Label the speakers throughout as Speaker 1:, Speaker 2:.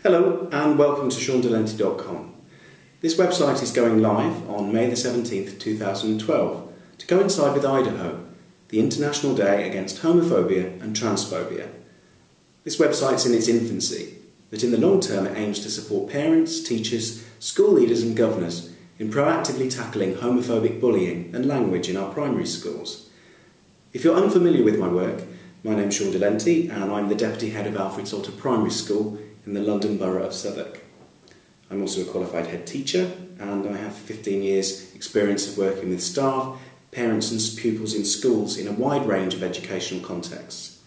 Speaker 1: Hello and welcome to ShaunDellenty.com. This website is going live on May the 17th, 2012 to coincide with Idaho, the International Day Against Homophobia and Transphobia. This website's in its infancy, but in the long term it aims to support parents, teachers, school leaders and governors in proactively tackling homophobic bullying and language in our primary schools. If you're unfamiliar with my work, my name's Shaun Dellenty and I'm the Deputy Head of Alfred Salter Primary School in the London Borough of Southwark. I'm also a qualified head teacher and I have 15 years experience of working with staff, parents and pupils in schools in a wide range of educational contexts.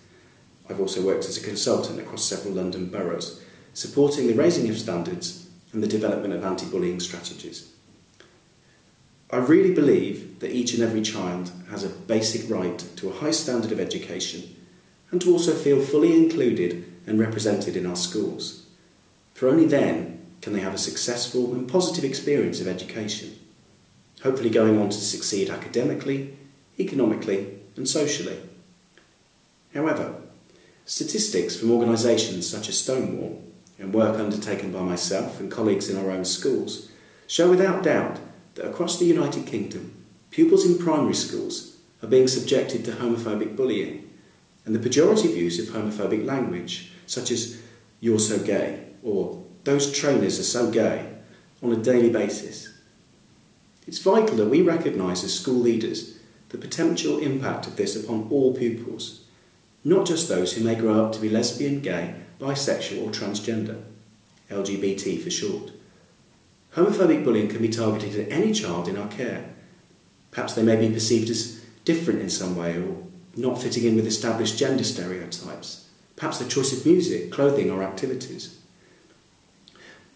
Speaker 1: I've also worked as a consultant across several London boroughs, supporting the raising of standards and the development of anti-bullying strategies. I really believe that each and every child has a basic right to a high standard of education and to also feel fully included and represented in our schools. For only then can they have a successful and positive experience of education, hopefully going on to succeed academically, economically and socially. However, statistics from organisations such as Stonewall and work undertaken by myself and colleagues in our own schools show without doubt that across the United Kingdom, pupils in primary schools are being subjected to homophobic bullying and the pejorative use of homophobic language, such as "you're so gay" or "those trainers are so gay," on a daily basis. It's vital that we recognise as school leaders the potential impact of this upon all pupils, not just those who may grow up to be lesbian, gay, bisexual or transgender, LGBT for short. Homophobic bullying can be targeted at any child in our care. Perhaps they may be perceived as different in some way or not fitting in with established gender stereotypes, perhaps their choice of music, clothing or activities.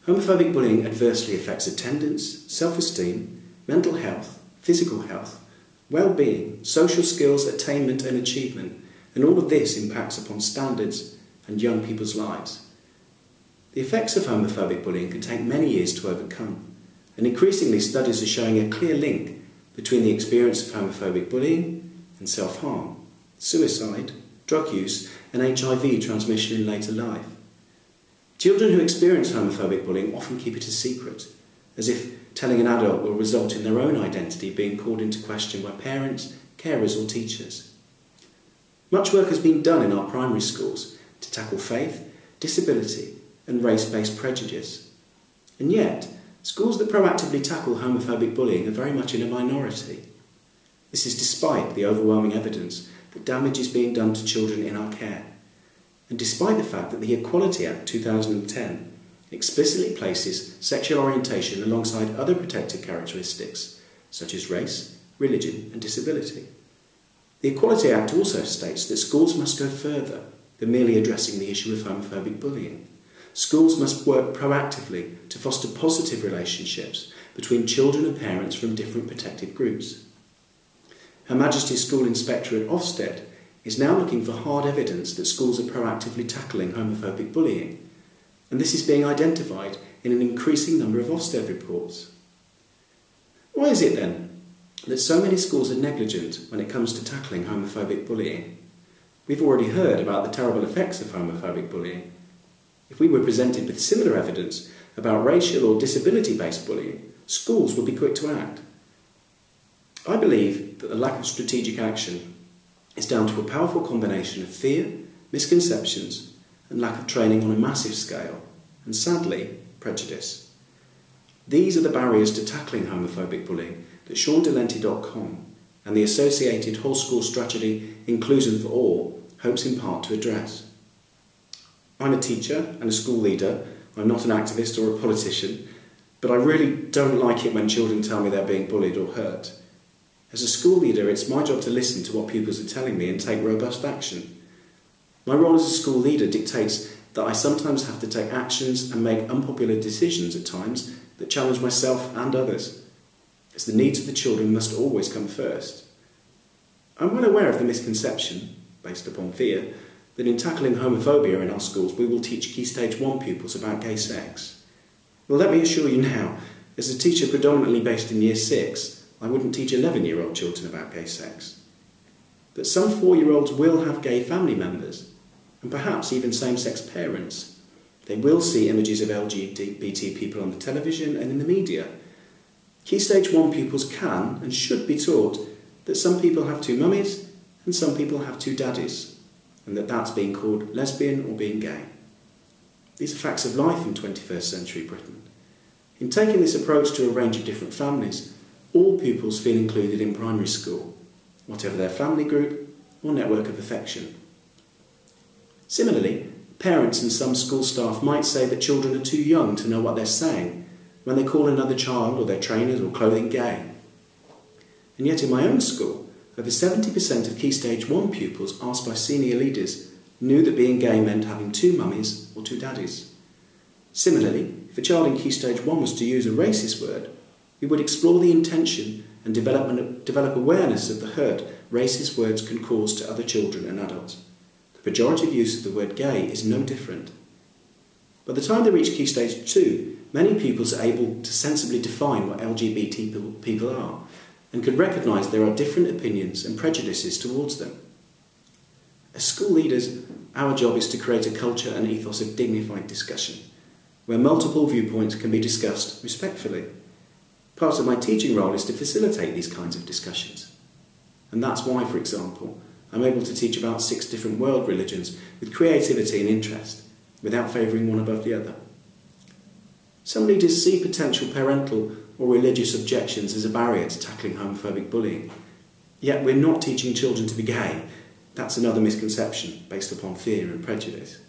Speaker 1: Homophobic bullying adversely affects attendance, self-esteem, mental health, physical health, well-being, social skills, attainment and achievement, and all of this impacts upon standards and young people's lives. The effects of homophobic bullying can take many years to overcome, and increasingly studies are showing a clear link between the experience of homophobic bullying and self-harm, suicide, drug use and HIV transmission in later life. Children who experience homophobic bullying often keep it a secret, as if telling an adult will result in their own identity being called into question by parents, carers or teachers. Much work has been done in our primary schools to tackle faith, disability and race-based prejudice. And yet, schools that proactively tackle homophobic bullying are very much in a minority. This is despite the overwhelming evidence that damage is being done to children in our care, and despite the fact that the Equality Act 2010 explicitly places sexual orientation alongside other protected characteristics such as race, religion and disability. The Equality Act also states that schools must go further than merely addressing the issue of homophobic bullying. Schools must work proactively to foster positive relationships between children and parents from different protected groups. Her Majesty's School Inspector at Ofsted is now looking for hard evidence that schools are proactively tackling homophobic bullying, and this is being identified in an increasing number of Ofsted reports. Why is it then that so many schools are negligent when it comes to tackling homophobic bullying? We've already heard about the terrible effects of homophobic bullying. If we were presented with similar evidence about racial or disability-based bullying, schools would be quick to act. I believe that the lack of strategic action is down to a powerful combination of fear, misconceptions, and lack of training on a massive scale, and sadly, prejudice. These are the barriers to tackling homophobic bullying that ShaunDellenty.com and the associated whole school strategy Inclusion for All hopes in part to address. I'm a teacher and a school leader. I'm not an activist or a politician, but I really don't like it when children tell me they're being bullied or hurt. As a school leader, it's my job to listen to what pupils are telling me and take robust action. My role as a school leader dictates that I sometimes have to take actions and make unpopular decisions at times that challenge myself and others, as the needs of the children must always come first. I'm well aware of the misconception, based upon fear, that in tackling homophobia in our schools we will teach Key Stage 1 pupils about gay sex. Well, let me assure you now, as a teacher predominantly based in Year 6, I wouldn't teach 11-year-old children about gay sex. But some 4-year-olds will have gay family members, and perhaps even same-sex parents. They will see images of LGBT people on the television and in the media. Key Stage 1 pupils can and should be taught that some people have two mummies and some people have two daddies, and that that's being called lesbian or being gay. These are facts of life in 21st century Britain. In taking this approach to a range of different families, all pupils feel included in primary school, whatever their family group or network of affection. Similarly, parents and some school staff might say that children are too young to know what they're saying when they call another child or their trainers or clothing gay. And yet in my own school, over 70% of Key Stage 1 pupils asked by senior leaders knew that being gay meant having two mummies or two daddies. Similarly, if a child in Key Stage 1 was to use a racist word, we would explore the intention and develop awareness of the hurt racist words can cause to other children and adults. The pejorative use of the word gay is no different. By the time they reach Key Stage 2, many pupils are able to sensibly define what LGBT people are and can recognise there are different opinions and prejudices towards them. As school leaders, our job is to create a culture and ethos of dignified discussion, where multiple viewpoints can be discussed respectfully. Part of my teaching role is to facilitate these kinds of discussions. And that's why, for example, I'm able to teach about 6 different world religions with creativity and interest, without favouring one above the other. Some leaders see potential parental or religious objections as a barrier to tackling homophobic bullying. Yet we're not teaching children to be gay. That's another misconception based upon fear and prejudice.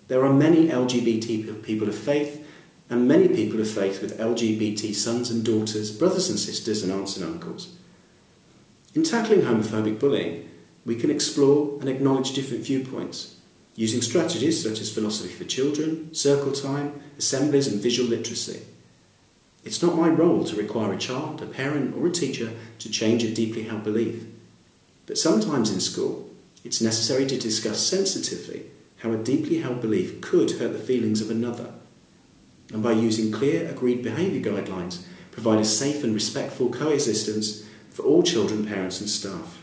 Speaker 1: There are many LGBT people of faith and many people of faith with LGBT sons and daughters, brothers and sisters and aunts and uncles. In tackling homophobic bullying, we can explore and acknowledge different viewpoints, using strategies such as philosophy for children, circle time, assemblies and visual literacy. It's not my role to require a child, a parent or a teacher to change a deeply held belief. But sometimes in school, it's necessary to discuss sensitively how a deeply held belief could hurt the feelings of another, and by using clear, agreed behaviour guidelines, provide a safe and respectful coexistence for all children, parents and staff.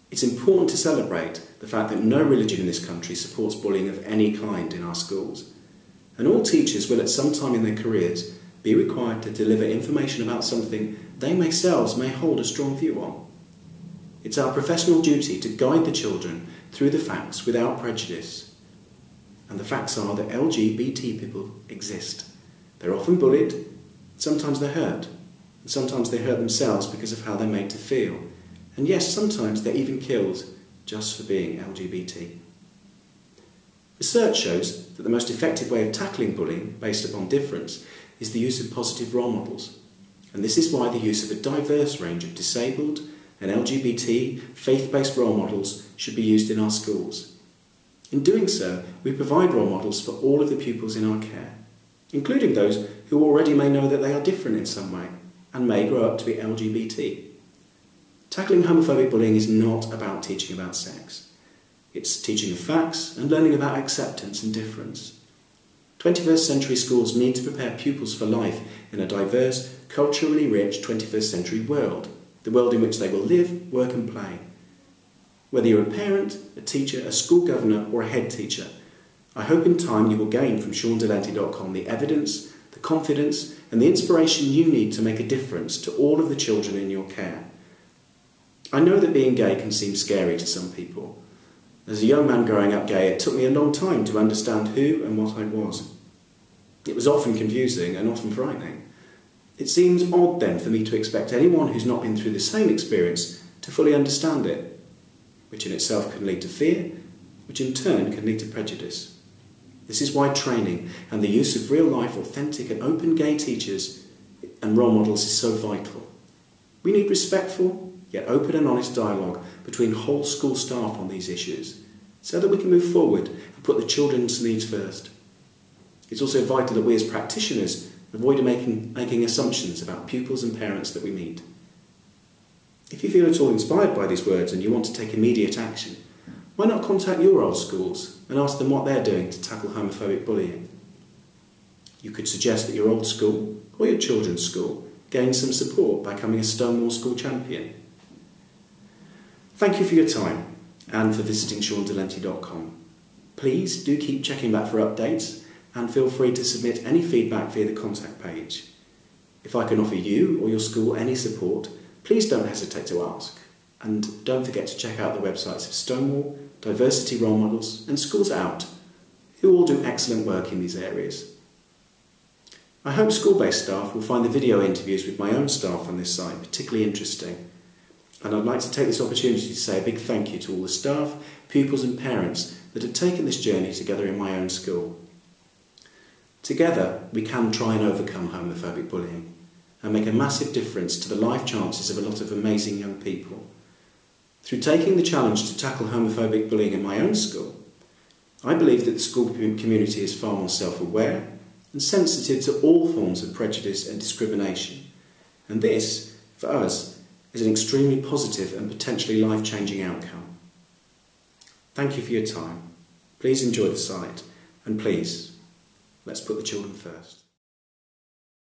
Speaker 1: It's important to celebrate the fact that no religion in this country supports bullying of any kind in our schools, and all teachers will at some time in their careers be required to deliver information about something they themselves may hold a strong view on. It's our professional duty to guide the children through the facts without prejudice. And the facts are that LGBT people exist. They're often bullied, sometimes they're hurt, and sometimes they hurt themselves because of how they're made to feel. And yes, sometimes they're even killed just for being LGBT. Research shows that the most effective way of tackling bullying based upon difference is the use of positive role models. And this is why the use of a diverse range of disabled and LGBT faith-based role models should be used in our schools. In doing so, we provide role models for all of the pupils in our care, including those who already may know that they are different in some way and may grow up to be LGBT. Tackling homophobic bullying is not about teaching about sex. It's teaching of facts and learning about acceptance and difference. 21st century schools need to prepare pupils for life in a diverse, culturally rich 21st century world, the world in which they will live, work and play. Whether you're a parent, a teacher, a school governor or a head teacher, I hope in time you will gain from ShaunDellenty.com the evidence, the confidence and the inspiration you need to make a difference to all of the children in your care. I know that being gay can seem scary to some people. As a young man growing up gay, it took me a long time to understand who and what I was. It was often confusing and often frightening. It seems odd then for me to expect anyone who's not been through the same experience to fully understand it, which in itself can lead to fear, which in turn can lead to prejudice. This is why training and the use of real-life, authentic and open gay teachers and role models is so vital. We need respectful, yet open and honest dialogue between whole school staff on these issues, so that we can move forward and put the children's needs first. It's also vital that we as practitioners avoid making assumptions about pupils and parents that we meet. If you feel at all inspired by these words and you want to take immediate action, why not contact your old schools and ask them what they're doing to tackle homophobic bullying? You could suggest that your old school or your children's school gain some support by becoming a Stonewall School champion. Thank you for your time and for visiting ShaunDellenty.com. Please do keep checking back for updates and feel free to submit any feedback via the contact page. If I can offer you or your school any support, please don't hesitate to ask. And don't forget to check out the websites of Stonewall, Diversity Role Models and Schools Out, who all do excellent work in these areas. I hope school-based staff will find the video interviews with my own staff on this site particularly interesting. And I'd like to take this opportunity to say a big thank you to all the staff, pupils and parents that have taken this journey together in my own school. Together, we can try and overcome homophobic bullying and make a massive difference to the life chances of a lot of amazing young people. Through taking the challenge to tackle homophobic bullying in my own school, I believe that the school community is far more self-aware and sensitive to all forms of prejudice and discrimination. And this, for us, is an extremely positive and potentially life-changing outcome. Thank you for your time. Please enjoy the site, and please, let's put the children first.